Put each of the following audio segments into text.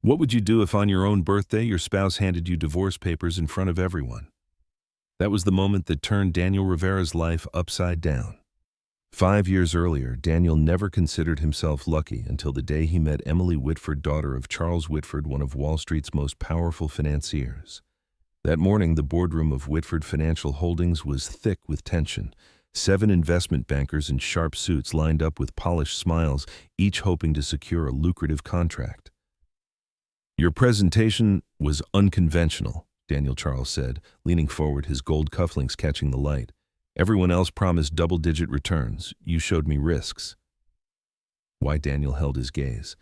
What would you do if on your own birthday your spouse handed you divorce papers in front of everyone? That was the moment that turned Daniel Rivera's life upside down. 5 years earlier, Daniel never considered himself lucky until the day he met Emily Whitford, daughter of Charles Whitford, one of Wall Street's most powerful financiers. That morning, the boardroom of Whitford Financial Holdings was thick with tension. 7 investment bankers in sharp suits lined up with polished smiles, each hoping to secure a lucrative contract. "Your presentation was unconventional," Daniel Charles said, leaning forward, his gold cufflinks catching the light. "Everyone else promised double-digit returns. You showed me risks." Why? Daniel held his gaze.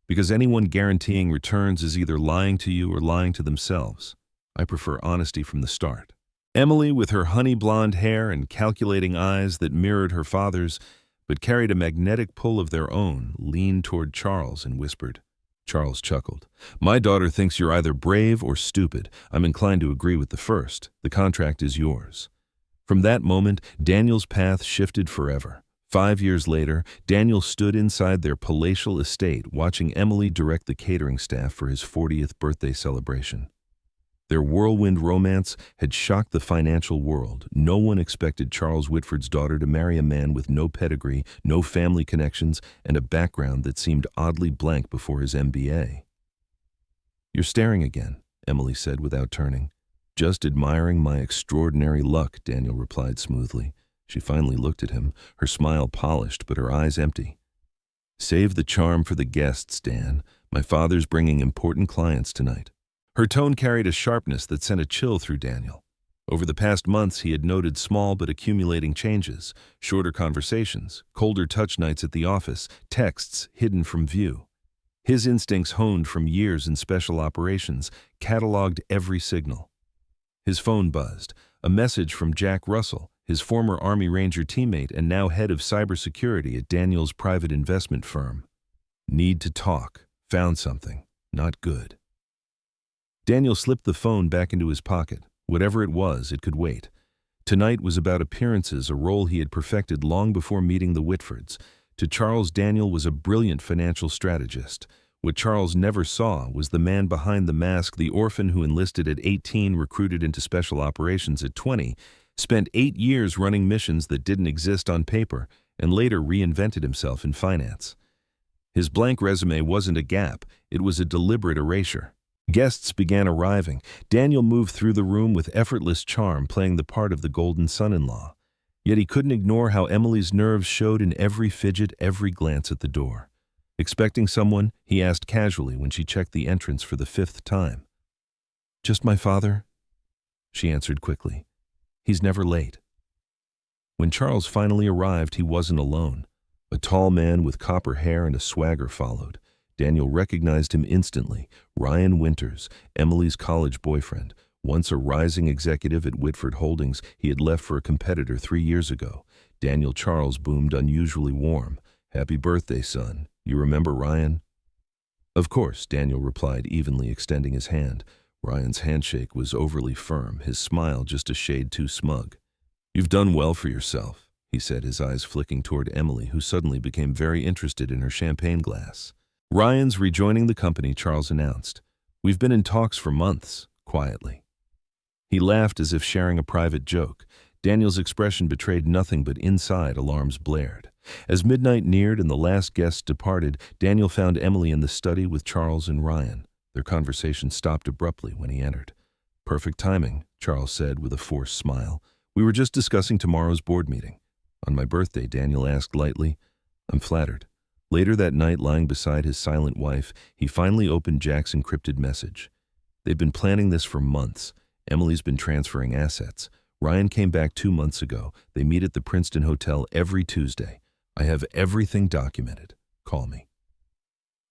Because anyone guaranteeing returns is either lying to you or lying to themselves. I prefer honesty from the start. Emily, with her honey-blonde hair and calculating eyes that mirrored her father's, but carried a magnetic pull of their own, leaned toward Charles and whispered. Charles chuckled. "My daughter thinks you're either brave or stupid. I'm inclined to agree with the first. The contract is yours." From that moment, Daniel's path shifted forever. 5 years later, Daniel stood inside their palatial estate watching Emily direct the catering staff for his 40th birthday celebration. Their whirlwind romance had shocked the financial world. No one expected Charles Whitford's daughter to marry a man with no pedigree, no family connections, and a background that seemed oddly blank before his MBA. "You're staring again," Emily said without turning. "Just admiring my extraordinary luck," Daniel replied smoothly. She finally looked at him, her smile polished but her eyes empty. "Save the charm for the guests, Dan. My father's bringing important clients tonight." Her tone carried a sharpness that sent a chill through Daniel. Over the past months, he had noted small but accumulating changes: shorter conversations, colder touch nights at the office, texts hidden from view. His instincts, honed from years in special operations, cataloged every signal. His phone buzzed. A message from Jack Russell, his former Army Ranger teammate and now head of cybersecurity at Daniel's private investment firm. "Need to talk. Found something. Not good." Daniel slipped the phone back into his pocket. Whatever it was, it could wait. Tonight was about appearances, a role he had perfected long before meeting the Whitfords. To Charles, Daniel was a brilliant financial strategist. What Charles never saw was the man behind the mask, the orphan who enlisted at 18, recruited into special operations at 20, spent 8 years running missions that didn't exist on paper, and later reinvented himself in finance. His blank resume wasn't a gap, it was a deliberate erasure. Guests began arriving. Daniel moved through the room with effortless charm, playing the part of the golden son-in-law. Yet he couldn't ignore how Emily's nerves showed in every fidget, every glance at the door. Expecting someone, he asked casually when she checked the entrance for the 5th time. "Just my father?" She answered quickly. "He's never late." When Charles finally arrived, he wasn't alone. A tall man with copper hair and a swagger followed. Daniel recognized him instantly. Ryan Winters, Emily's college boyfriend. Once a rising executive at Whitford Holdings, he had left for a competitor 3 years ago. Daniel Charles boomed unusually warm. "Happy birthday, son. You remember Ryan?" "Of course," Daniel replied evenly, extending his hand. Ryan's handshake was overly firm, his smile just a shade too smug. "You've done well for yourself," he said, his eyes flicking toward Emily, who suddenly became very interested in her champagne glass. "Ryan's rejoining the company," Charles announced. "We've been in talks for months," quietly. He laughed as if sharing a private joke. Daniel's expression betrayed nothing but inside alarms blared. As midnight neared and the last guest departed, Daniel found Emily in the study with Charles and Ryan. Their conversation stopped abruptly when he entered. "Perfect timing," Charles said with a forced smile. "We were just discussing tomorrow's board meeting." "On my birthday," Daniel asked lightly. "I'm flattered." Later that night, lying beside his silent wife, he finally opened Jack's encrypted message. They've been planning this for months. Emily's been transferring assets. Ryan came back 2 months ago. They meet at the Princeton Hotel every Tuesday. I have everything documented. Call me.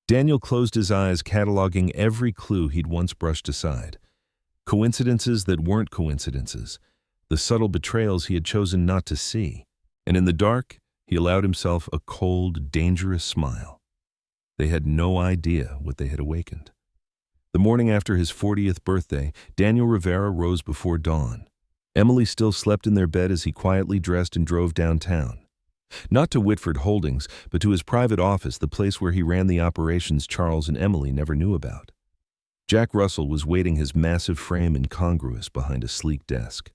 Daniel closed his eyes, cataloging every clue he'd once brushed aside. Coincidences that weren't coincidences. The subtle betrayals he had chosen not to see. And in the dark, he allowed himself a cold, dangerous smile. They had no idea what they had awakened. The morning after his 40th birthday, Daniel Rivera rose before dawn. Emily still slept in their bed as he quietly dressed and drove downtown. Not to Whitford Holdings, but to his private office, the place where he ran the operations Charles and Emily never knew about. Jack Russell was waiting, his massive frame incongruous behind a sleek desk.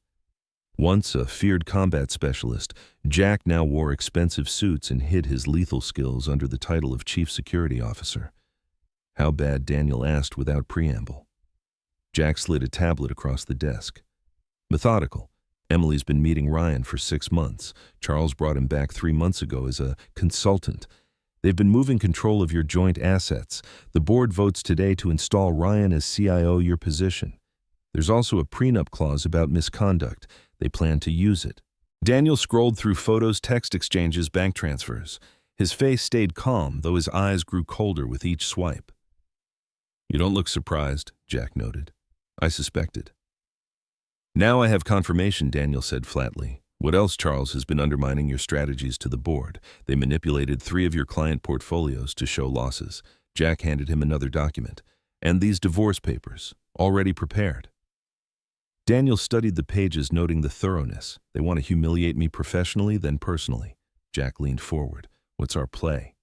Once a feared combat specialist, Jack now wore expensive suits and hid his lethal skills under the title of Chief Security Officer. How bad, Daniel asked without preamble. Jack slid a tablet across the desk. Methodical. Emily's been meeting Ryan for 6 months. Charles brought him back 3 months ago as a consultant. They've been moving control of your joint assets. The board votes today to install Ryan as CIO, your position. There's also a prenup clause about misconduct. They plan to use it. Daniel scrolled through photos, text exchanges, bank transfers. His face stayed calm, though his eyes grew colder with each swipe. You don't look surprised, Jack noted. I suspected. Now I have confirmation, Daniel said flatly. What else? Charles has been undermining your strategies to the board. They manipulated 3 of your client portfolios to show losses. Jack handed him another document. And these divorce papers, already prepared. Daniel studied the pages, noting the thoroughness. They want to humiliate me professionally, then personally. Jack leaned forward. What's our play?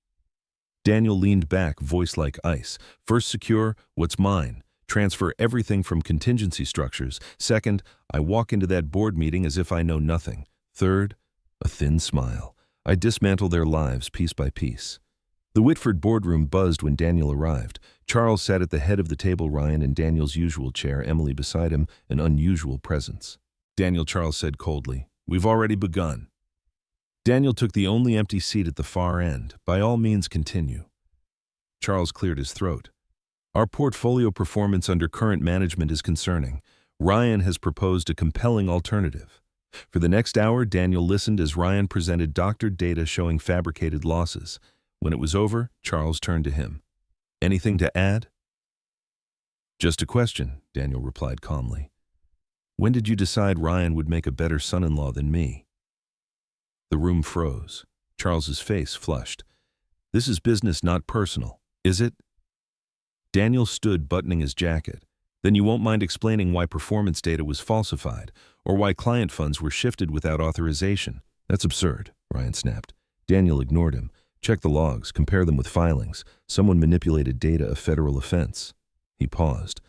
Daniel leaned back, voice like ice. First, secure what's mine. Transfer everything from contingency structures. Second, I walk into that board meeting as if I know nothing. Third, a thin smile. I dismantle their lives piece by piece. The Whitford boardroom buzzed when Daniel arrived. Charles sat at the head of the table, Ryan in Daniel's usual chair, Emily beside him, an unusual presence. Daniel, Charles said coldly, we've already begun. Daniel took the only empty seat at the far end. By all means, continue. Charles cleared his throat. Our portfolio performance under current management is concerning. Ryan has proposed a compelling alternative. For the next hour, Daniel listened as Ryan presented doctored data showing fabricated losses. When it was over, Charles turned to him. Anything to add? Just a question, Daniel replied calmly. When did you decide Ryan would make a better son-in-law than me? The room froze. Charles's face flushed. This is business, not personal, is it? Daniel stood, buttoning his jacket. Then you won't mind explaining why performance data was falsified, or why client funds were shifted without authorization. That's absurd, Ryan snapped. Daniel ignored him. Check the logs, compare them with filings. Someone manipulated data, a federal offense. He paused.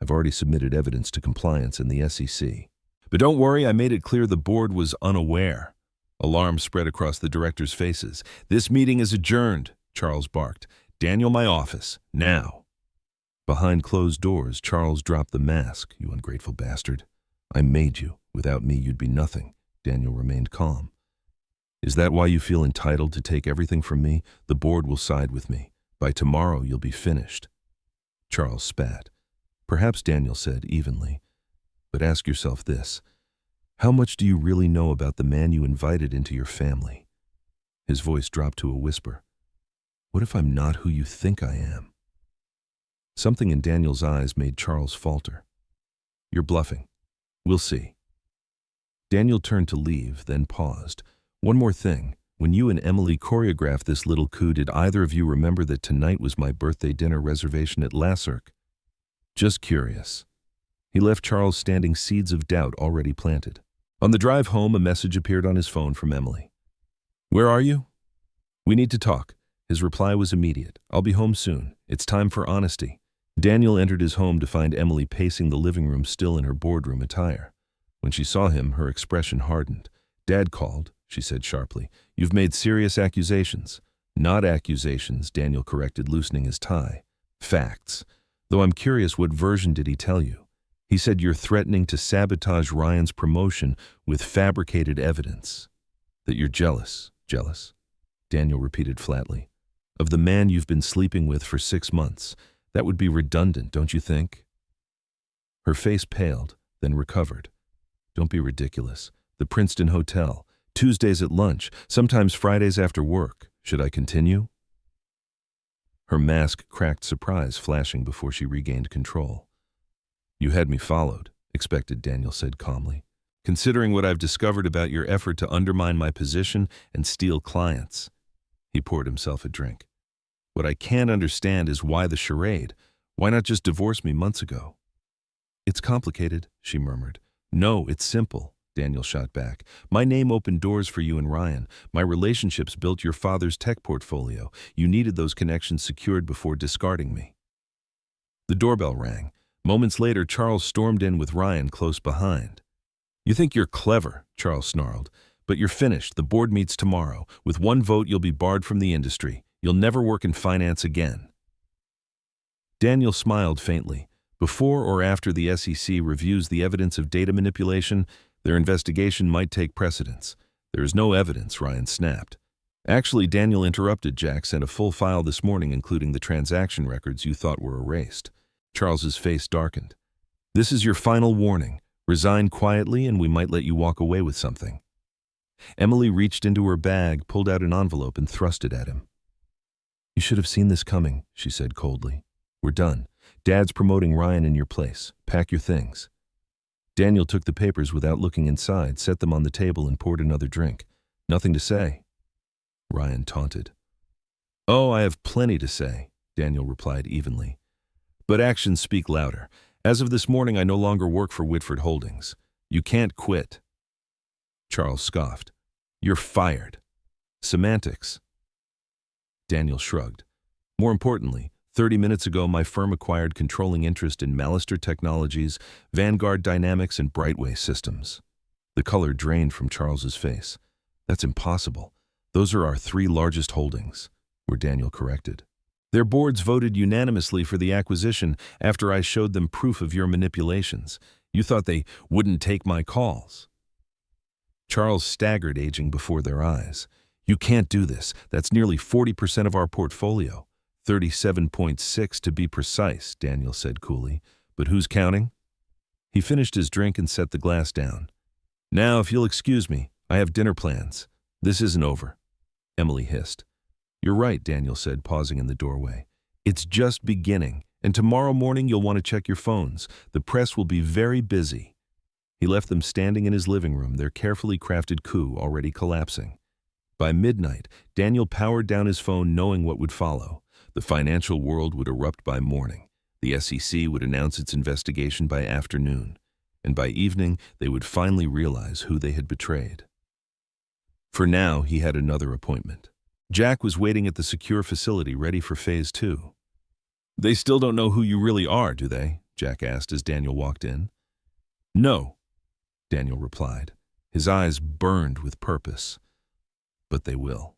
I've already submitted evidence to compliance and the SEC. But don't worry, I made it clear the board was unaware. Alarm spread across the directors' faces. This meeting is adjourned, Charles barked. Daniel, my office, now. Behind closed doors, Charles dropped the mask. You ungrateful bastard. I made you. Without me, you'd be nothing. Daniel remained calm. Is that why you feel entitled to take everything from me? The board will side with me. By tomorrow, you'll be finished. Charles spat. Perhaps, Daniel said evenly. But ask yourself this. How much do you really know about the man you invited into your family? His voice dropped to a whisper. What if I'm not who you think I am? Something in Daniel's eyes made Charles falter. You're bluffing. We'll see. Daniel turned to leave, then paused. One more thing. When you and Emily choreographed this little coup, did either of you remember that tonight was my birthday dinner reservation at Lasark? Just curious. He left Charles standing, seeds of doubt already planted. On the drive home, a message appeared on his phone from Emily. Where are you? We need to talk. His reply was immediate. I'll be home soon. It's time for honesty. Daniel entered his home to find Emily pacing the living room, still in her boardroom attire. When she saw him, her expression hardened. Dad called, she said sharply. You've made serious accusations. Not accusations, Daniel corrected, loosening his tie. Facts. Though I'm curious, what version did he tell you? He said you're threatening to sabotage Ryan's promotion with fabricated evidence. That you're jealous. Jealous? Daniel repeated flatly. Of the man you've been sleeping with for 6 months. That would be redundant, don't you think? Her face paled, then recovered. Don't be ridiculous. The Princeton Hotel. Tuesdays at lunch. Sometimes Fridays after work. Should I continue? Her mask cracked, surprise flashing before she regained control. You had me followed, expected, Daniel said calmly. Considering what I've discovered about your effort to undermine my position and steal clients. He poured himself a drink. What I can't understand is why the charade. Why not just divorce me months ago? It's complicated, she murmured. No, it's simple. Daniel shot back. "My name opened doors for you and Ryan. My relationships built your father's tech portfolio. You needed those connections secured before discarding me." The doorbell rang. Moments later, Charles stormed in with Ryan close behind. "You think you're clever," Charles snarled, "but you're finished. The board meets tomorrow. With one vote, you'll be barred from the industry. You'll never work in finance again." Daniel smiled faintly. Before or after the SEC reviews the evidence of data manipulation, their investigation might take precedence. "There is no evidence," Ryan snapped. "Actually," Daniel interrupted, "Jack sent a full file this morning including the transaction records you thought were erased." Charles's face darkened. "This is your final warning. Resign quietly and we might let you walk away with something." Emily reached into her bag, pulled out an envelope and thrust it at him. "You should have seen this coming," she said coldly. "We're done. Dad's promoting Ryan in your place. Pack your things." Daniel took the papers without looking inside, set them on the table and poured another drink. "Nothing to say?" Ryan taunted. "Oh, I have plenty to say," Daniel replied evenly. "But actions speak louder. As of this morning, I no longer work for Whitford Holdings. You can't quit." Charles scoffed. "You're fired." "Semantics." Daniel shrugged. "More importantly, 30 minutes ago, my firm acquired controlling interest in Mallister Technologies, Vanguard Dynamics, and Brightway Systems." The color drained from Charles's face. "That's impossible. Those are our 3 largest holdings," were Daniel corrected. "Their boards voted unanimously for the acquisition after I showed them proof of your manipulations. You thought they wouldn't take my calls." Charles staggered, aging before their eyes. "You can't do this. That's nearly 40% of our portfolio. 37.6 to be precise," Daniel said coolly. "But who's counting?" He finished his drink and set the glass down. "Now, if you'll excuse me, I have dinner plans. This isn't over," Emily hissed. "You're right," Daniel said, pausing in the doorway. "It's just beginning, and tomorrow morning you'll want to check your phones. The press will be very busy." He left them standing in his living room, their carefully crafted coup already collapsing. By midnight, Daniel powered down his phone knowing what would follow. The financial world would erupt by morning. The SEC would announce its investigation by afternoon. And by evening, they would finally realize who they had betrayed. For now, he had another appointment. Jack was waiting at the secure facility ready for Phase 2. "They still don't know who you really are, do they?" Jack asked as Daniel walked in. "No," Daniel replied. His eyes burned with purpose. "But they will."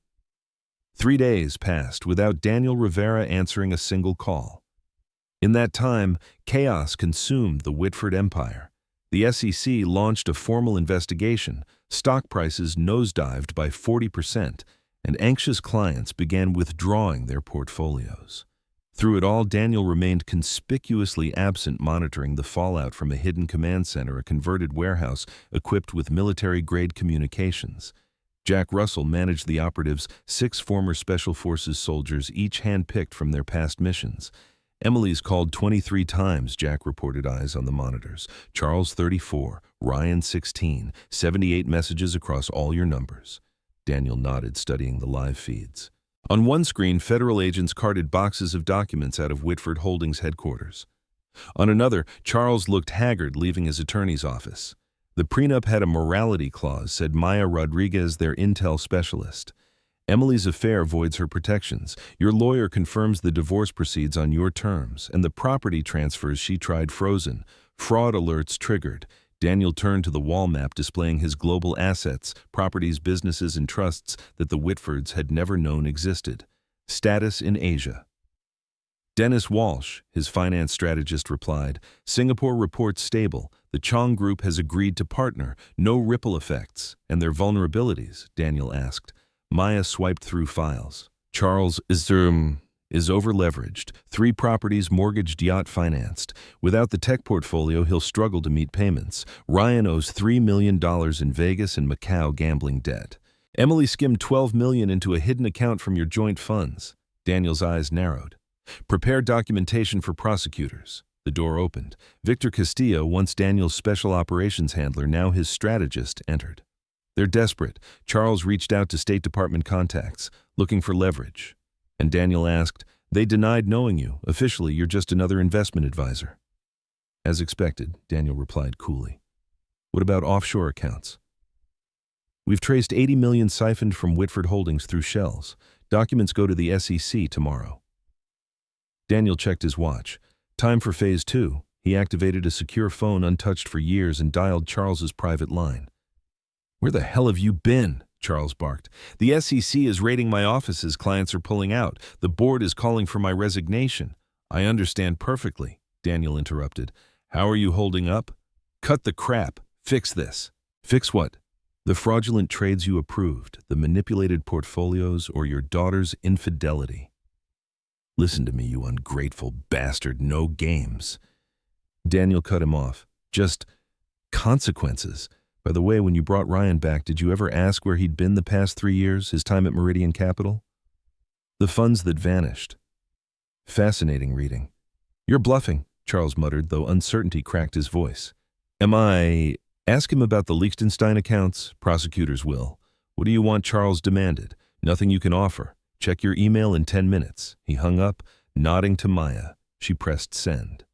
3 days passed without Daniel Rivera answering a single call. In that time, chaos consumed the Whitford empire. The SEC launched a formal investigation, stock prices nosedived by 40%, and anxious clients began withdrawing their portfolios. Through it all, Daniel remained conspicuously absent, monitoring the fallout from a hidden command center, a converted warehouse equipped with military-grade communications. Jack Russell managed the operatives, 6 former Special Forces soldiers, each hand-picked from their past missions. Emily's called 23 times, Jack reported, eyes on the monitors. Charles 34, Ryan 16, 78 messages across all your numbers. Daniel nodded, studying the live feeds. On one screen, federal agents carted boxes of documents out of Whitford Holdings headquarters. On another, Charles looked haggard, leaving his attorney's office. The prenup had a morality clause, said Maya Rodriguez, their intel specialist. Emily's affair voids her protections. Your lawyer confirms the divorce proceeds on your terms, and the property transfers she tried frozen. Fraud alerts triggered. Daniel turned to the wall map displaying his global assets, properties, businesses, and trusts that the Whitfords had never known existed. Status in Asia. Dennis Walsh, his finance strategist, replied, Singapore reports stable. The Chong Group has agreed to partner. No ripple effects. And their vulnerabilities? Daniel asked. Maya swiped through files. Charles is over-leveraged. 3 properties, mortgaged, yacht financed. Without the tech portfolio, he'll struggle to meet payments. Ryan owes $3 million in Vegas and Macau gambling debt. Emily skimmed $12 million into a hidden account from your joint funds. Daniel's eyes narrowed. Prepare documentation for prosecutors. The door opened. Victor Castillo, once Daniel's special operations handler, now his strategist, entered. They're desperate. Charles reached out to State Department contacts, looking for leverage. And Daniel asked, they denied knowing you. Officially, you're just another investment advisor. As expected, Daniel replied coolly. What about offshore accounts? We've traced 80 million siphoned from Whitford Holdings through shells. Documents go to the SEC tomorrow. Daniel checked his watch. Time for phase 2. He activated a secure phone untouched for years and dialed Charles's private line. "Where the hell have you been?" Charles barked. "The SEC is raiding my offices. Clients are pulling out. The board is calling for my resignation." "I understand perfectly," Daniel interrupted. "How are you holding up?" "Cut the crap. Fix this." "Fix what?" "The fraudulent trades you approved, the manipulated portfolios, or your daughter's infidelity." "Listen to me, you ungrateful bastard. No games." Daniel cut him off. "Just consequences. By the way, when you brought Ryan back, did you ever ask where he'd been the past 3 years, his time at Meridian Capital?" "The funds that vanished." Fascinating reading. "You're bluffing," Charles muttered, though uncertainty cracked his voice. "Am I—" "Ask him about the Liechtenstein accounts. Prosecutors will." "What do you want?" Charles demanded. "Nothing you can offer. Check your email in 10 minutes. He hung up, nodding to Maya. She pressed send.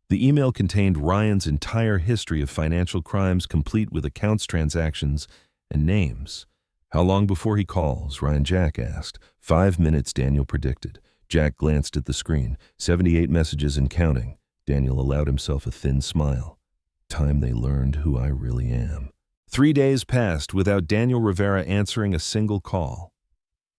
The email contained Ryan's entire history of financial crimes, complete with accounts, transactions, and names. "How long before he calls?" Ryan Jack asked. 5 minutes, Daniel predicted. Jack glanced at the screen. 78 messages and counting. Daniel allowed himself a thin smile. Time they learned who I really am. 3 days passed without Daniel Rivera answering a single call.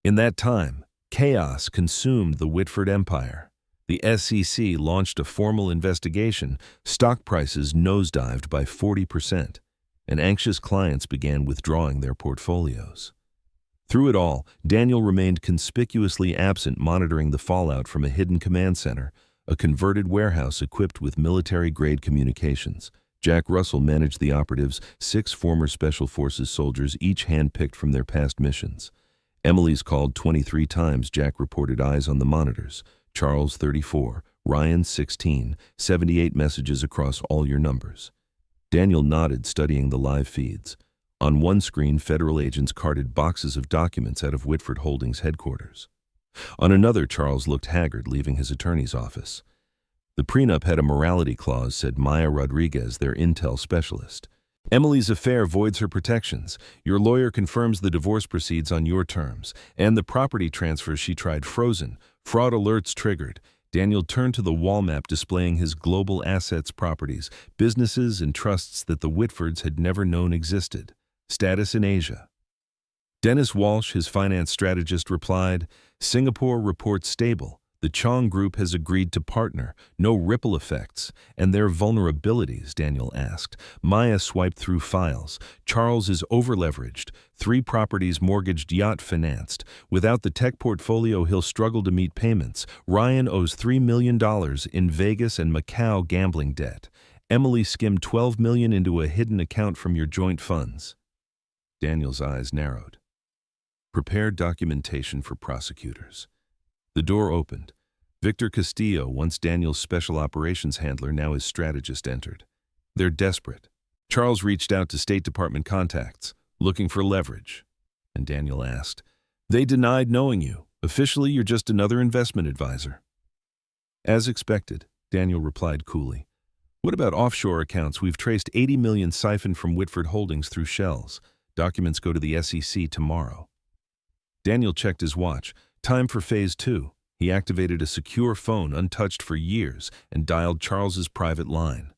In that time, chaos consumed the Whitford empire. The SEC launched a formal investigation, stock prices nosedived by 40%, and anxious clients began withdrawing their portfolios. Through it all, Daniel remained conspicuously absent, monitoring the fallout from a hidden command center, a converted warehouse equipped with military-grade communications. Jack Russell managed the operatives, 6 former Special Forces soldiers, each handpicked from their past missions. Emily's called 23 times. Jack reported eyes on the monitors. Charles 34, Ryan 16, 78 messages across all your numbers. Daniel nodded, studying the live feeds. On one screen, federal agents carted boxes of documents out of Whitford Holdings headquarters. On another, Charles looked haggard, leaving his attorney's office. The prenup had a morality clause, said Maya Rodriguez, their intel specialist. Emily's affair voids her protections. Your lawyer confirms the divorce proceeds on your terms, and the property transfers she tried frozen. Fraud alerts triggered. Daniel turned to the wall map displaying his global assets, properties, businesses, and trusts that the Whitfords had never known existed. Status in Asia. Dennis Walsh, his finance strategist, replied, "Singapore reports stable. The Chong Group has agreed to partner. No ripple effects. And their vulnerabilities?" Daniel asked. Maya swiped through files. Charles is overleveraged. 3 properties mortgaged, yacht financed. Without the tech portfolio, he'll struggle to meet payments. Ryan owes $3 million in Vegas and Macau gambling debt. Emily skimmed $12 million into a hidden account from your joint funds. Daniel's eyes narrowed. Prepare documentation for prosecutors. The door opened. Victor Castillo, once Daniel's special operations handler, now his strategist, entered. They're desperate. Charles reached out to State Department contacts, looking for leverage. And Daniel asked, "They denied knowing you. Officially, you're just another investment advisor." "As expected," Daniel replied coolly. "What about offshore accounts? We've traced 80 million siphoned from Whitford Holdings through shells. Documents go to the SEC tomorrow." Daniel checked his watch. Time for phase 2. He activated a secure phone untouched for years and dialed Charles's private line.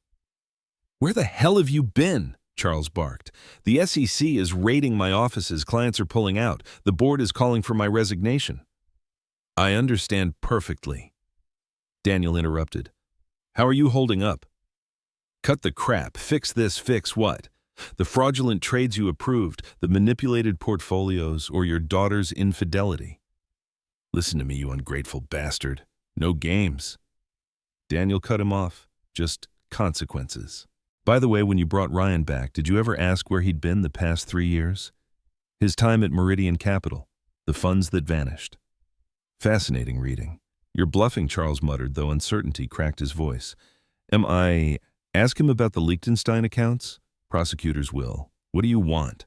"Where the hell have you been?" Charles barked. "The SEC is raiding my offices. Clients are pulling out. The board is calling for my resignation." "I understand perfectly." Daniel interrupted. "How are you holding up?" "Cut the crap. Fix this." "Fix what?" "The fraudulent trades you approved, the manipulated portfolios, or your daughter's infidelity." "Listen to me, you ungrateful bastard. No games." Daniel cut him off. "Just consequences. By the way, when you brought Ryan back, did you ever ask where he'd been the past 3 years? His time at Meridian Capital. The funds that vanished." Fascinating reading. "You're bluffing," Charles muttered, though uncertainty cracked his voice. "Am I—" "Ask him about the Liechtenstein accounts? Prosecutors will. What do you want?"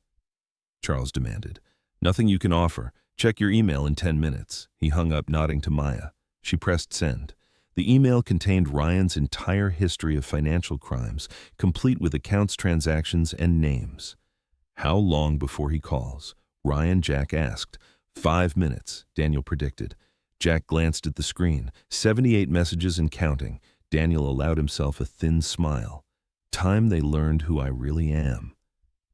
Charles demanded. "Nothing you can offer. Check your email in 10 minutes. He hung up, nodding to Maya. She pressed send. The email contained Ryan's entire history of financial crimes, complete with accounts, transactions, and names. "How long before he calls?" Ryan Jack asked. 5 minutes, Daniel predicted. Jack glanced at the screen. 78 messages and counting. Daniel allowed himself a thin smile. Time they learned who I really am.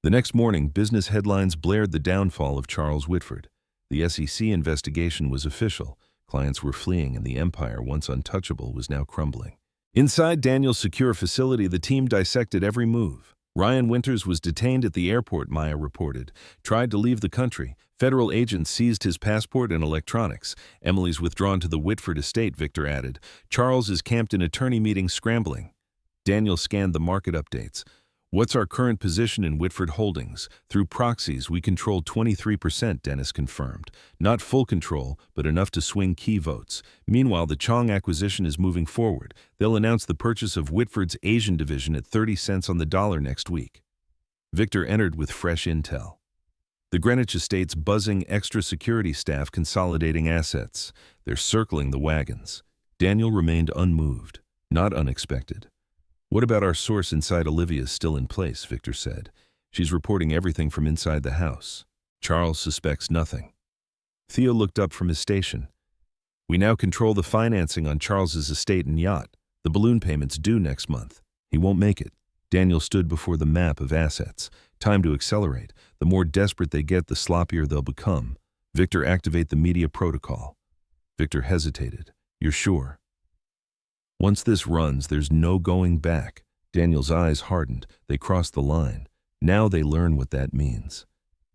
The next morning, business headlines blared the downfall of Charles Whitford. The SEC investigation was official. Clients were fleeing, and the empire, once untouchable, was now crumbling. Inside Daniel's secure facility, the team dissected every move. Ryan Winters was detained at the airport, Maya reported. Tried to leave the country. Federal agents seized his passport and electronics. Emily's withdrawn to the Whitford estate, Victor added. Charles is camped in attorney meetings, scrambling. Daniel scanned the market updates. "What's our current position in Whitford Holdings? Through proxies, we control 23%, Dennis confirmed. Not full control, but enough to swing key votes. Meanwhile, the Chong acquisition is moving forward. They'll announce the purchase of Whitford's Asian division at 30 cents on the dollar next week." Victor entered with fresh intel. The Greenwich estate's buzzing extra security staff consolidating assets. They're circling the wagons. Daniel remained unmoved. Not unexpected. "What about our source inside Olivia's still in place?" Victor said. "She's reporting everything from inside the house. Charles suspects nothing." Theo looked up from his station. "We now control the financing on Charles's estate and yacht. The balloon payment's due next month. He won't make it." Daniel stood before the map of assets. Time to accelerate. The more desperate they get, the sloppier they'll become. Victor, activate the media protocol. Victor hesitated. "You're sure?" "Once this runs, there's no going back." Daniel's eyes hardened. They crossed the line. Now they learn what that means.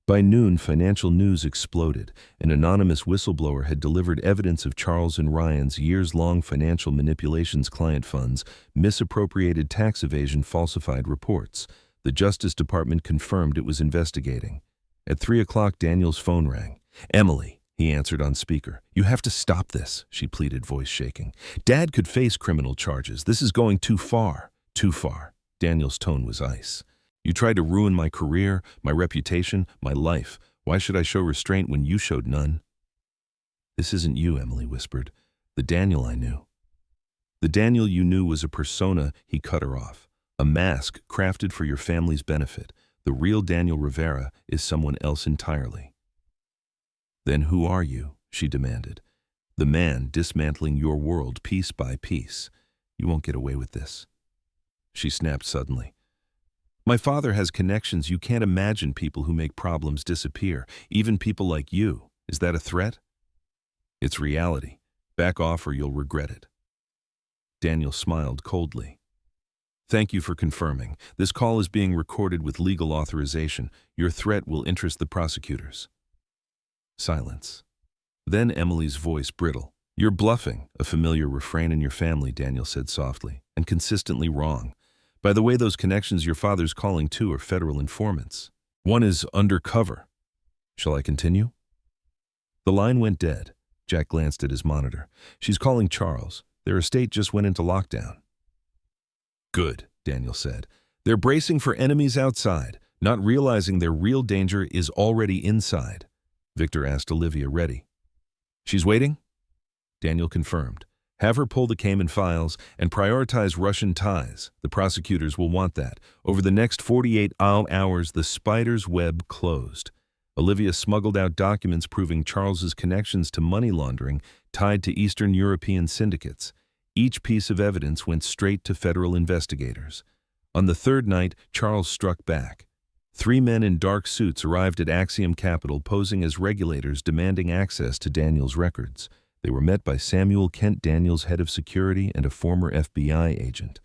By noon, financial news exploded. An anonymous whistleblower had delivered evidence of Charles and Ryan's years-long financial manipulations, client funds, misappropriated tax evasion, falsified reports. The Justice Department confirmed it was investigating. At 3 o'clock, Daniel's phone rang. "Emily," he answered on speaker. "You have to stop this," she pleaded, voice shaking. "Dad could face criminal charges. This is going too far." "Too far." Daniel's tone was ice. "You tried to ruin my career, my reputation, my life. Why should I show restraint when you showed none?" "This isn't you," Emily whispered. "The Daniel I knew." "The Daniel you knew was a persona," he cut her off. "A mask crafted for your family's benefit. The real Daniel Rivera is someone else entirely." "Then who are you?" she demanded. "The man dismantling your world piece by piece. You won't get away with this." She snapped suddenly. "My father has connections. You can't imagine people who make problems disappear, even people like you. Is that a threat?" "It's reality. Back off or you'll regret it." Daniel smiled coldly. "Thank you for confirming. This call is being recorded with legal authorization. Your threat will interest the prosecutors." Silence. Then Emily's voice brittle. "You're bluffing, a familiar refrain in your family," Daniel said softly, "and consistently wrong. By the way, those connections your father's calling to are federal informants. One is undercover. Shall I continue?" The line went dead. Jack glanced at his monitor. "She's calling Charles. Their estate just went into lockdown." "Good," Daniel said. "They're bracing for enemies outside, not realizing their real danger is already inside." Victor asked Olivia, "Ready?" "She's waiting?" Daniel confirmed. "Have her pull the Cayman files and prioritize Russian ties. The prosecutors will want that. Over the next 48 hours, the spider's web closed." Olivia smuggled out documents proving Charles's connections to money laundering tied to Eastern European syndicates. Each piece of evidence went straight to federal investigators. On the third night, Charles struck back. 3 men in dark suits arrived at Axiom Capital, posing as regulators demanding access to Daniel's records. They were met by Samuel Kent, Daniel's head of security and a former FBI agent.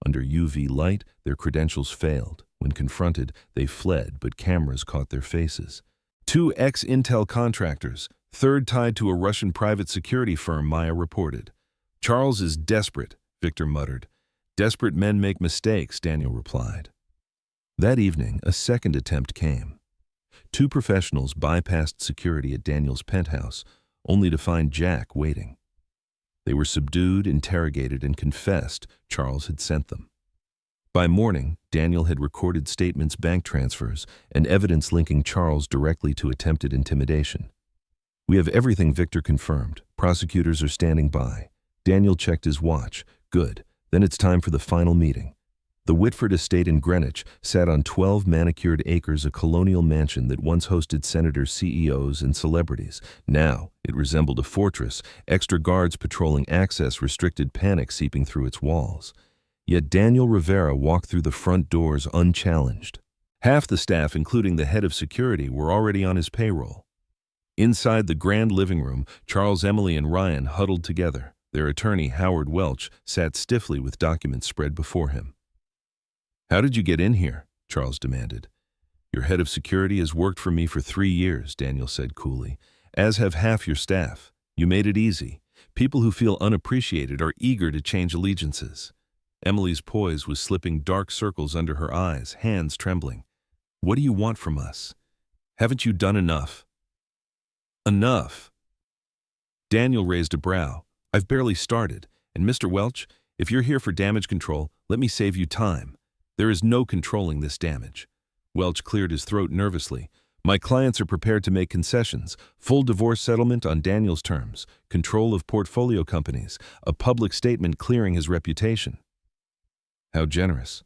Under UV light, their credentials failed. When confronted, they fled, but cameras caught their faces. 2 ex-Intel contractors, third tied to a Russian private security firm, Maya reported. "Charles is desperate," Victor muttered. "Desperate men make mistakes," Daniel replied. That evening, a second attempt came. 2 professionals bypassed security at Daniel's penthouse, only to find Jack waiting. They were subdued, interrogated, and confessed Charles had sent them. By morning, Daniel had recorded statements, bank transfers, and evidence linking Charles directly to attempted intimidation. "We have everything," Victor confirmed. "Prosecutors are standing by." Daniel checked his watch. Good. Then it's time for the final meeting. The Whitford estate in Greenwich sat on 12 manicured acres, a colonial mansion that once hosted senators, CEOs, and celebrities. Now, it resembled a fortress, extra guards patrolling access, restricted panic seeping through its walls. Yet Daniel Rivera walked through the front doors unchallenged. Half the staff, including the head of security, were already on his payroll. Inside the grand living room, Charles, Emily, and Ryan huddled together. Their attorney, Howard Welch, sat stiffly with documents spread before him. "How did you get in here?" Charles demanded. "Your head of security has worked for me for 3 years," Daniel said coolly, "as have half your staff. You made it easy. People who feel unappreciated are eager to change allegiances." Emily's poise was slipping, dark circles under her eyes, hands trembling. "What do you want from us? Haven't you done enough?" "Enough?" Daniel raised a brow. "I've barely started. And Mr. Welch, if you're here for damage control, let me save you time. There is no controlling this damage." Welch cleared his throat nervously. "My clients are prepared to make concessions. Full divorce settlement on Daniel's terms, control of portfolio companies, a public statement clearing his reputation." "How generous,"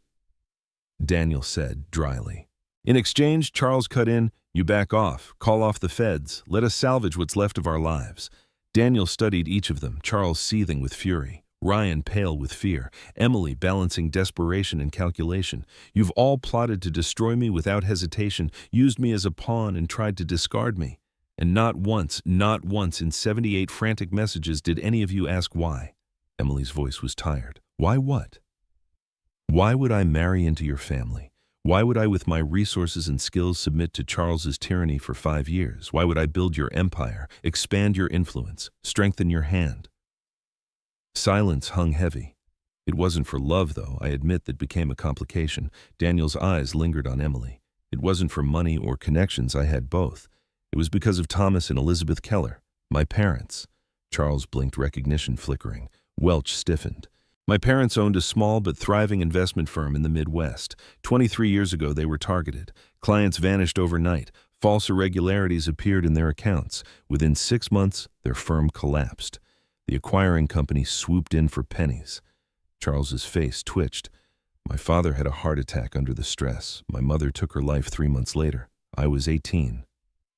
Daniel said dryly. "In exchange," Charles cut in, "you back off, call off the feds, let us salvage what's left of our lives." Daniel studied each of them, Charles seething with fury, Ryan pale with fear, Emily balancing desperation and calculation. "You've all plotted to destroy me without hesitation, used me as a pawn and tried to discard me. And not once in 78 frantic messages did any of you ask why." Emily's voice was tired. "Why what? Why would I marry into your family? Why would I, with my resources and skills, submit to Charles's tyranny for 5 years? Why would I build your empire, expand your influence, strengthen your hand?" Silence hung heavy. "It wasn't for love, though, I admit that became a complication." Daniel's eyes lingered on Emily. "It wasn't for money or connections, I had both. It was because of Thomas and Elizabeth Keller, my parents." Charles blinked, recognition flickering. Welch stiffened. "My parents owned a small but thriving investment firm in the Midwest. 23 years ago they were targeted. Clients vanished overnight. False irregularities appeared in their accounts. Within 6 months, their firm collapsed. The acquiring company swooped in for pennies." Charles's face twitched. "My father had a heart attack under the stress. My mother took her life 3 months later. I was 18.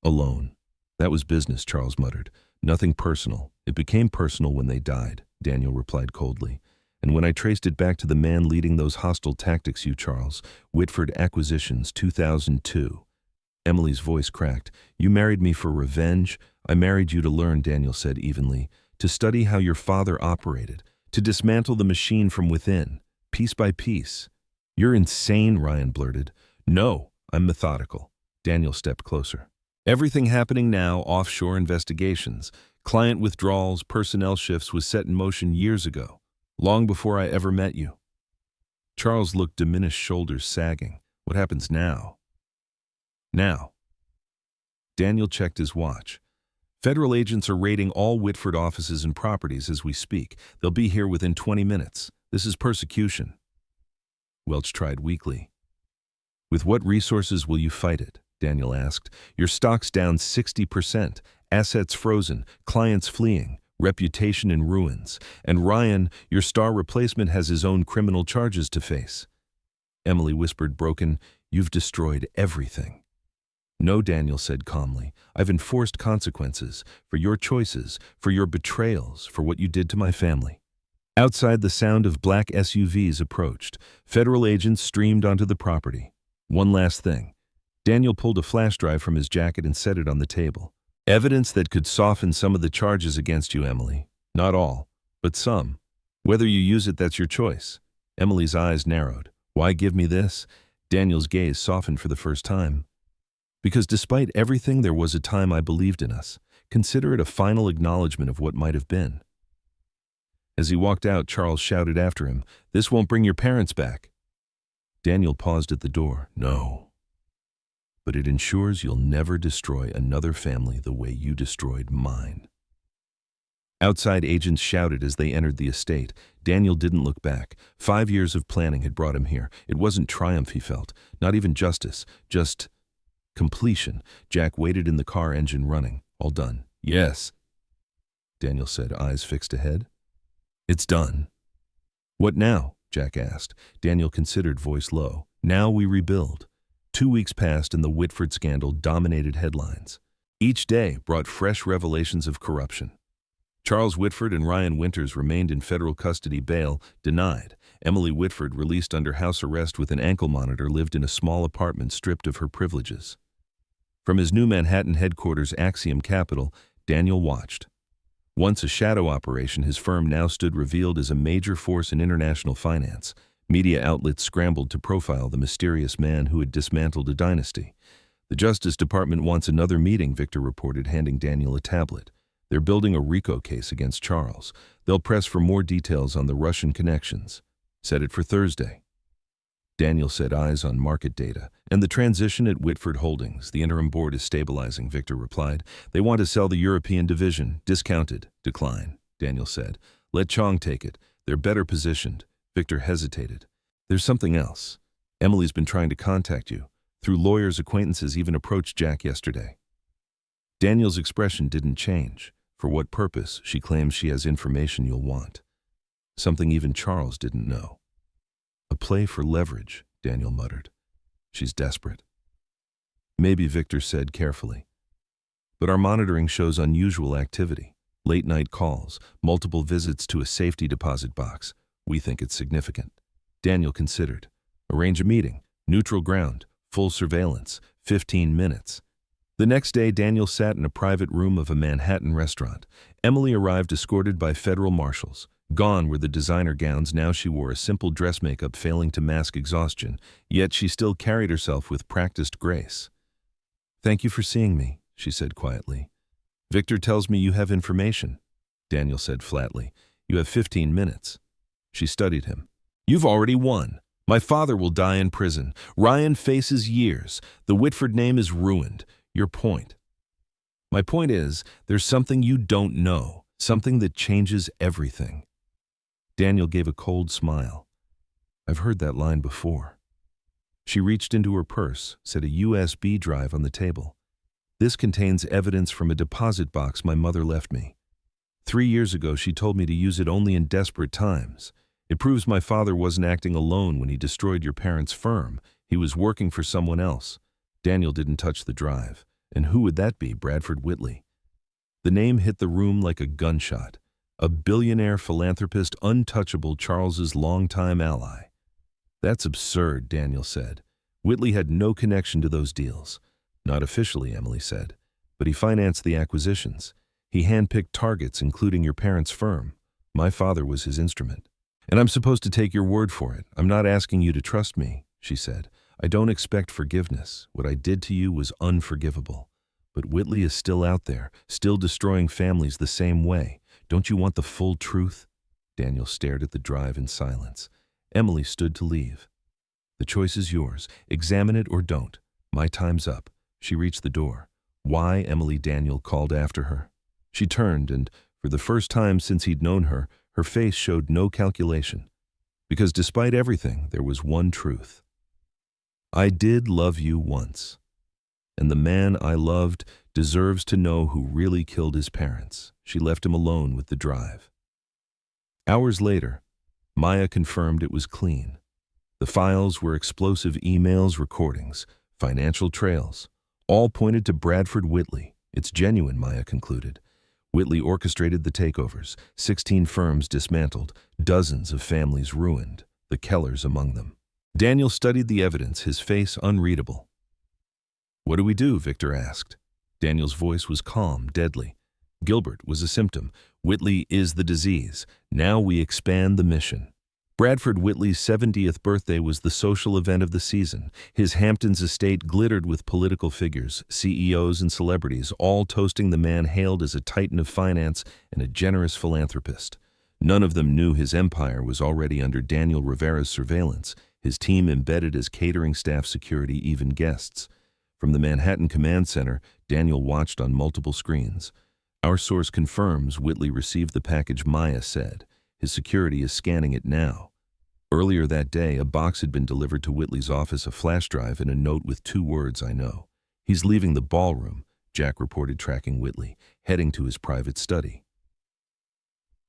Alone." "That was business," Charles muttered. "Nothing personal. It became personal when they died," Daniel replied coldly. "And when I traced it back to the man leading those hostile tactics, you, Charles, Whitford Acquisitions, 2002. Emily's voice cracked. "You married me for revenge?" "I married you to learn," Daniel said evenly. "To study how your father operated, to dismantle the machine from within, piece by piece." "You're insane," Ryan blurted. "No, I'm methodical." Daniel stepped closer. "Everything happening now, offshore investigations, client withdrawals, personnel shifts, was set in motion years ago, long before I ever met you." Charles looked, diminished, shoulders sagging. "What happens now?" "Now." Daniel checked his watch. "Federal agents are raiding all Whitford offices and properties as we speak. They'll be here within 20 minutes. This is persecution." Welch tried weakly. "With what resources will you fight it?" Daniel asked. "Your stock's down 60%, assets frozen, clients fleeing, reputation in ruins. And Ryan, your star replacement, has his own criminal charges to face." Emily whispered, broken, "You've destroyed everything." "No," Daniel said calmly. "I've enforced consequences for your choices, for your betrayals, for what you did to my family." Outside, the sound of black SUVs approached. Federal agents streamed onto the property. "One last thing." Daniel pulled a flash drive from his jacket and set it on the table. "Evidence that could soften some of the charges against you, Emily. Not all, but some. Whether you use it, that's your choice." Emily's eyes narrowed. "Why give me this?" Daniel's gaze softened for the first time. "Because despite everything, there was a time I believed in us. Consider it a final acknowledgement of what might have been." As he walked out, Charles shouted after him, "This won't bring your parents back." Daniel paused at the door. "No. But it ensures you'll never destroy another family the way you destroyed mine." Outside, agents shouted as they entered the estate. Daniel didn't look back. 5 years of planning had brought him here. It wasn't triumph he felt, not even justice, just completion. Jack waited in the car, engine running. "All done." "Yes," Daniel said, eyes fixed ahead. It's done. What now? Jack asked. Daniel considered, voice low. Now we rebuild. 2 weeks passed and the Whitford scandal dominated headlines. Each day brought fresh revelations of corruption. Charles Whitford and Ryan Winters remained in federal custody, bail denied. Emily Whitford, released under house arrest with an ankle monitor, lived in a small apartment stripped of her privileges. From his new Manhattan headquarters, Axiom Capital, Daniel watched. Once a shadow operation, his firm now stood revealed as a major force in international finance. Media outlets scrambled to profile the mysterious man who had dismantled a dynasty. The Justice Department wants another meeting, Victor reported, handing Daniel a tablet. They're building a RICO case against Charles. They'll press for more details on the Russian connections. Set it for Thursday. Daniel set eyes on market data. And the transition at Whitford Holdings. The interim board is stabilizing, Victor replied. They want to sell the European division. Discounted. Decline, Daniel said. Let Chong take it. They're better positioned. Victor hesitated. There's something else. Emily's been trying to contact you. Through lawyers' acquaintances, even approached Jack yesterday. Daniel's expression didn't change. For what purpose? She claims she has information you'll want. Something even Charles didn't know. A play for leverage, Daniel muttered. She's desperate. Maybe, Victor said carefully. But our monitoring shows unusual activity. Late-night calls, multiple visits to a safety deposit box. We think it's significant. Daniel considered. Arrange a meeting. Neutral ground. Full surveillance. 15 minutes. The next day, Daniel sat in a private room of a Manhattan restaurant. Emily arrived escorted by federal marshals. Gone were the designer gowns. Now she wore a simple dress makeup, failing to mask exhaustion, yet she still carried herself with practiced grace. Thank you for seeing me, she said quietly. Victor tells me you have information, Daniel said flatly. You have 15 minutes. She studied him. You've already won. My father will die in prison. Ryan faces years. The Whitford name is ruined. Your point. My point is, there's something you don't know, something that changes everything. Daniel gave a cold smile. I've heard that line before. She reached into her purse, set a USB drive on the table. This contains evidence from a deposit box my mother left me. 3 years ago, she told me to use it only in desperate times. It proves my father wasn't acting alone when he destroyed your parents' firm. He was working for someone else. Daniel didn't touch the drive. And who would that be? Bradford Whitley. The name hit the room like a gunshot. A billionaire philanthropist, untouchable, Charles's longtime ally. That's absurd, Daniel said. Whitley had no connection to those deals. Not officially, Emily said. But he financed the acquisitions. He handpicked targets, including your parents' firm. My father was his instrument. And I'm supposed to take your word for it. I'm not asking you to trust me, she said. I don't expect forgiveness. What I did to you was unforgivable. But Whitley is still out there, still destroying families the same way. Don't you want the full truth? Daniel stared at the drive in silence. Emily stood to leave. The choice is yours. Examine it or don't. My time's up. She reached the door. Why? Emily, Daniel called after her. She turned and, for the first time since he'd known her, her face showed no calculation. Because despite everything, there was one truth. I did love you once. And the man I loved deserves to know who really killed his parents. She left him alone with the drive. Hours later, Maya confirmed it was clean. The files were explosive emails, recordings, financial trails. All pointed to Bradford Whitley. It's genuine, Maya concluded. Whitley orchestrated the takeovers, 16 firms dismantled, dozens of families ruined, the Kellers among them. Daniel studied the evidence, his face unreadable. What do we do? Victor asked. Daniel's voice was calm, deadly. Gilbert was a symptom. Whitley is the disease. Now we expand the mission. Bradford Whitley's 70th birthday was the social event of the season. His Hamptons estate glittered with political figures, CEOs and celebrities, all toasting the man hailed as a titan of finance and a generous philanthropist. None of them knew his empire was already under Daniel Rivera's surveillance, his team embedded as catering staff, security, even guests. From the Manhattan Command Center, Daniel watched on multiple screens. Our source confirms Whitley received the package, Maya said. His security is scanning it now. Earlier that day, a box had been delivered to Whitley's office, a flash drive and a note with 2 words, I know. He's leaving the ballroom, Jack reported, tracking Whitley, heading to his private study.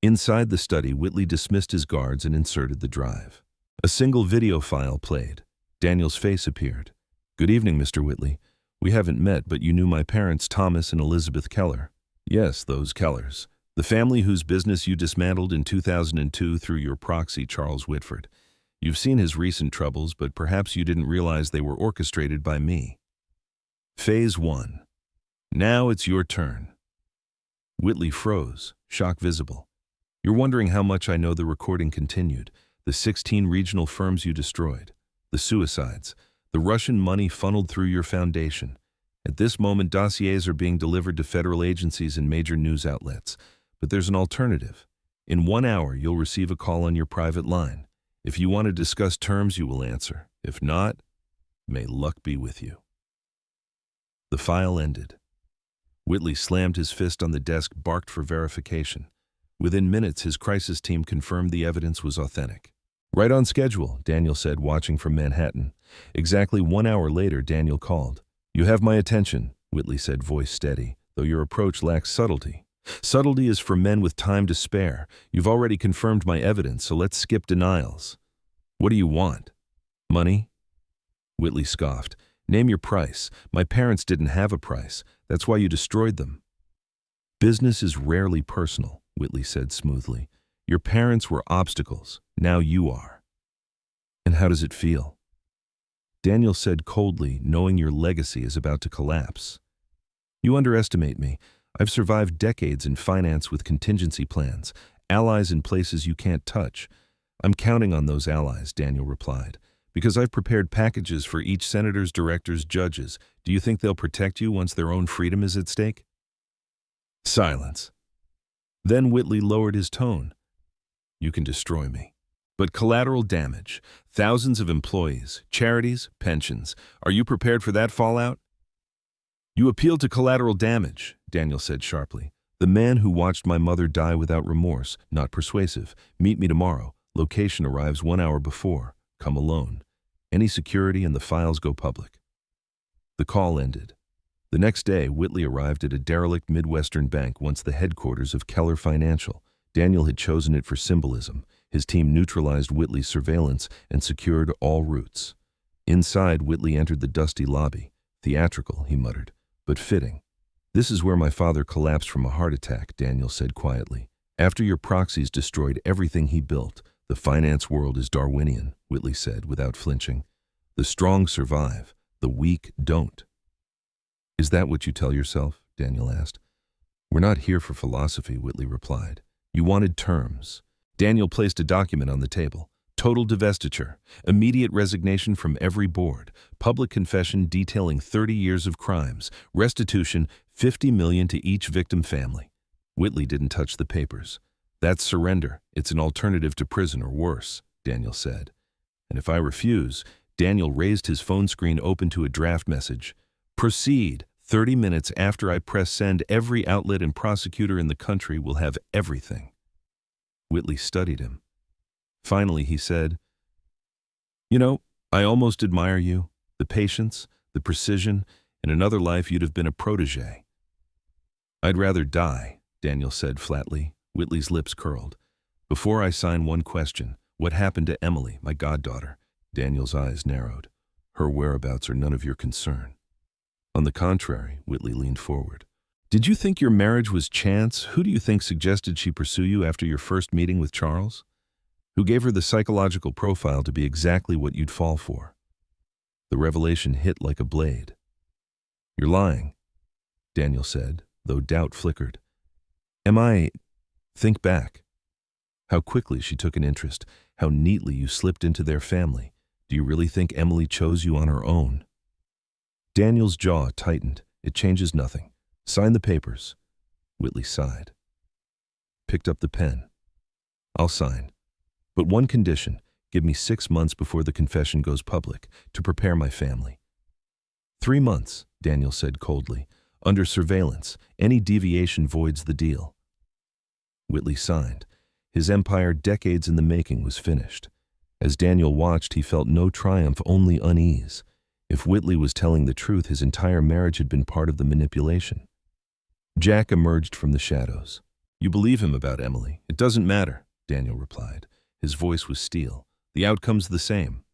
Inside the study, Whitley dismissed his guards and inserted the drive. A single video file played. Daniel's face appeared. "Good evening, Mr. Whitley. We haven't met, but you knew my parents, Thomas and Elizabeth Keller." "Yes, those Kellers. The family whose business you dismantled in 2002 through your proxy, Charles Whitford. You've seen his recent troubles, but perhaps you didn't realize they were orchestrated by me." Phase 1. Now it's your turn. Whitley froze, shock visible. "You're wondering how much I know." The recording continued. "The 16 regional firms you destroyed, the suicides, the Russian money funneled through your foundation. At this moment, dossiers are being delivered to federal agencies and major news outlets. But there's an alternative. In 1 hour, you'll receive a call on your private line. If you want to discuss terms, you will answer. If not, may luck be with you." The file ended. Whitley slammed his fist on the desk, barked for verification. Within minutes, his crisis team confirmed the evidence was authentic. "Right on schedule," Daniel said, watching from Manhattan. Exactly 1 hour later, Daniel called. "You have my attention," Whitley said, voice steady, "though your approach lacks subtlety. Subtlety is for men with time to spare. You've already confirmed my evidence, so let's skip denials. What do you want? Money?" Whitley scoffed. "Name your price. My parents didn't have a price. That's why you destroyed them." "Business is rarely personal," Whitley said smoothly. "Your parents were obstacles. Now you are." "And how does it feel?" Daniel said coldly, "Knowing your legacy is about to collapse." "You underestimate me. I've survived decades in finance with contingency plans, allies in places you can't touch. I'm counting on those allies," Daniel replied, "because I've prepared packages for each senators, directors, judges. Do you think they'll protect you once their own freedom is at stake?" Silence. Then Whitley lowered his tone. "You can destroy me. But collateral damage, thousands of employees, charities, pensions, are you prepared for that fallout?" "You appeal to collateral damage," Daniel said sharply. "The man who watched my mother die without remorse, not persuasive. Meet me tomorrow. Location arrives 1 hour before. Come alone. Any security and the files go public." The call ended. The next day, Whitley arrived at a derelict Midwestern bank, once the headquarters of Keller Financial. Daniel had chosen it for symbolism. His team neutralized Whitley's surveillance and secured all routes. Inside, Whitley entered the dusty lobby. "Theatrical," he muttered, "but fitting." "This is where my father collapsed from a heart attack," Daniel said quietly. "After your proxies destroyed everything he built." "The finance world is Darwinian," Whitley said without flinching. "The strong survive, the weak don't." "Is that what you tell yourself?" Daniel asked. "We're not here for philosophy," Whitley replied. "You wanted terms." Daniel placed a document on the table. Total divestiture, immediate resignation from every board, public confession detailing 30 years of crimes, restitution $50 million to each victim family. Whitley didn't touch the papers. "That's surrender. It's an alternative to prison or worse," Daniel said. "And if I refuse," Daniel raised his phone screen open to a draft message. "Proceed. 30 minutes after I press send, every outlet and prosecutor in the country will have everything." Whitley studied him. Finally, he said, "You know, I almost admire you. The patience, the precision. In another life, you'd have been a protege." "I'd rather die," Daniel said flatly. Whitley's lips curled. "Before I sign, one question. What happened to Emily, my goddaughter?" Daniel's eyes narrowed. "Her whereabouts are none of your concern." "On the contrary," Whitley leaned forward. "Did you think your marriage was chance? Who do you think suggested she pursue you after your first meeting with Charles? Who gave her the psychological profile to be exactly what you'd fall for?" The revelation hit like a blade. "You're lying," Daniel said, though doubt flickered. "Am I? Think back. How quickly she took an interest, how neatly you slipped into their family. Do you really think Emily chose you on her own?" Daniel's jaw tightened. "It changes nothing. Sign the papers." Whitley sighed. Picked up the pen. "I'll sign. But one condition, give me 6 months before the confession goes public, to prepare my family." 3 months, Daniel said coldly. "Under surveillance, any deviation voids the deal." Whitley signed. His empire, decades in the making, was finished. As Daniel watched, he felt no triumph, only unease. If Whitley was telling the truth, his entire marriage had been part of the manipulation. Jack emerged from the shadows. You believe him about Emily. It doesn't matter, Daniel replied. His voice was steel. The outcome's the same.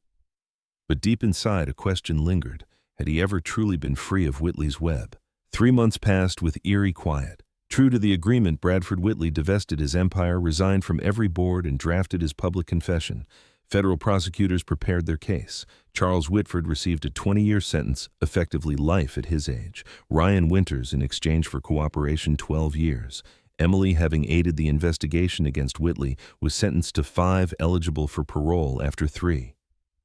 But deep inside, a question lingered. Had he ever truly been free of Whitley's web? 3 months passed with eerie quiet. True to the agreement, Bradford Whitley divested his empire, resigned from every board, and drafted his public confession. Federal prosecutors prepared their case. Charles Whitford received a 20-year sentence, effectively life at his age. Ryan Winters, in exchange for cooperation, 12 years. Emily, having aided the investigation against Whitley, was sentenced to 5, eligible for parole after 3.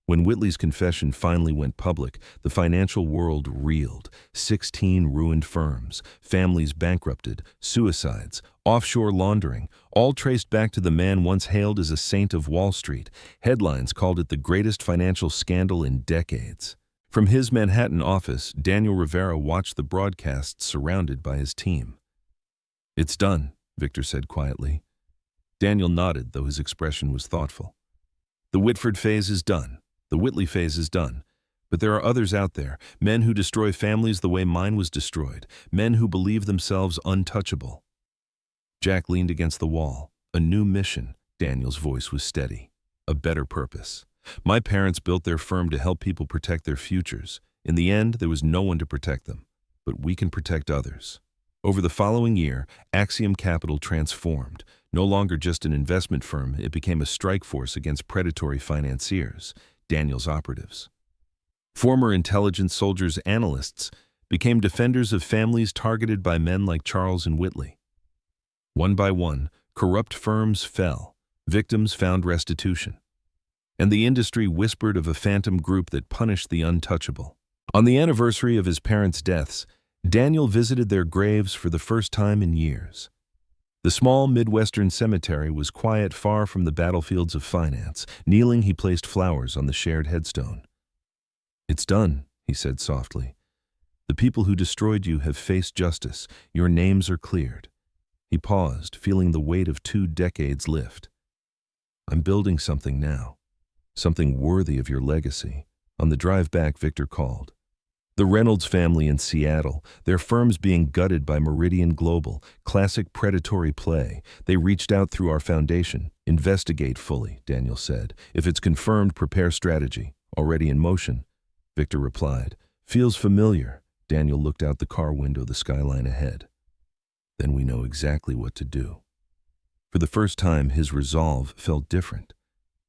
When Whitley's confession finally went public, the financial world reeled. 16 ruined firms, families bankrupted, suicides, offshore laundering, all traced back to the man once hailed as a saint of Wall Street. Headlines called it the greatest financial scandal in decades. From his Manhattan office, Daniel Rivera watched the broadcasts surrounded by his team. "It's done," Victor said quietly. Daniel nodded, though his expression was thoughtful. "The Whitford phase is done. The Whitley phase is done. But there are others out there, men who destroy families the way mine was destroyed, men who believe themselves untouchable." Jack leaned against the wall. "A new mission," Daniel's voice was steady. "A better purpose. My parents built their firm to help people protect their futures. In the end, there was no one to protect them. But we can protect others." Over the following year, Axiom Capital transformed. No longer just an investment firm, it became a strike force against predatory financiers, Daniel's operatives. Former intelligence soldiers, analysts, became defenders of families targeted by men like Charles and Whitley. One by one, corrupt firms fell. Victims found restitution. And the industry whispered of a phantom group that punished the untouchable. On the anniversary of his parents' deaths, Daniel visited their graves for the first time in years. The small Midwestern cemetery was quiet, far from the battlefields of finance. Kneeling, he placed flowers on the shared headstone. "It's done," he said softly. "The people who destroyed you have faced justice. Your names are cleared." He paused, feeling the weight of 2 decades lift. "I'm building something now, something worthy of your legacy." On the drive back, Victor called. The Reynolds family in Seattle, their firms being gutted by Meridian Global, classic predatory play. "They reached out through our foundation." "Investigate fully," Daniel said. "If it's confirmed, prepare strategy." "Already in motion," Victor replied. "Feels familiar." Daniel looked out the car window, the skyline ahead. "Then we know exactly what to do." For the first time, his resolve felt different.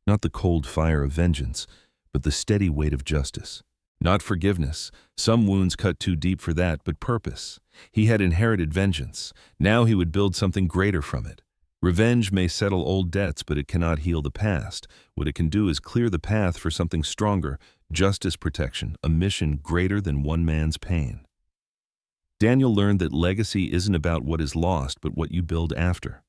Not the cold fire of vengeance, but the steady weight of justice. Not forgiveness. Some wounds cut too deep for that, but purpose. He had inherited vengeance. Now he would build something greater from it. Revenge may settle old debts, but it cannot heal the past. What it can do is clear the path for something stronger, justice, protection, a mission greater than one man's pain. Daniel learned that legacy isn't about what is lost, but what you build after.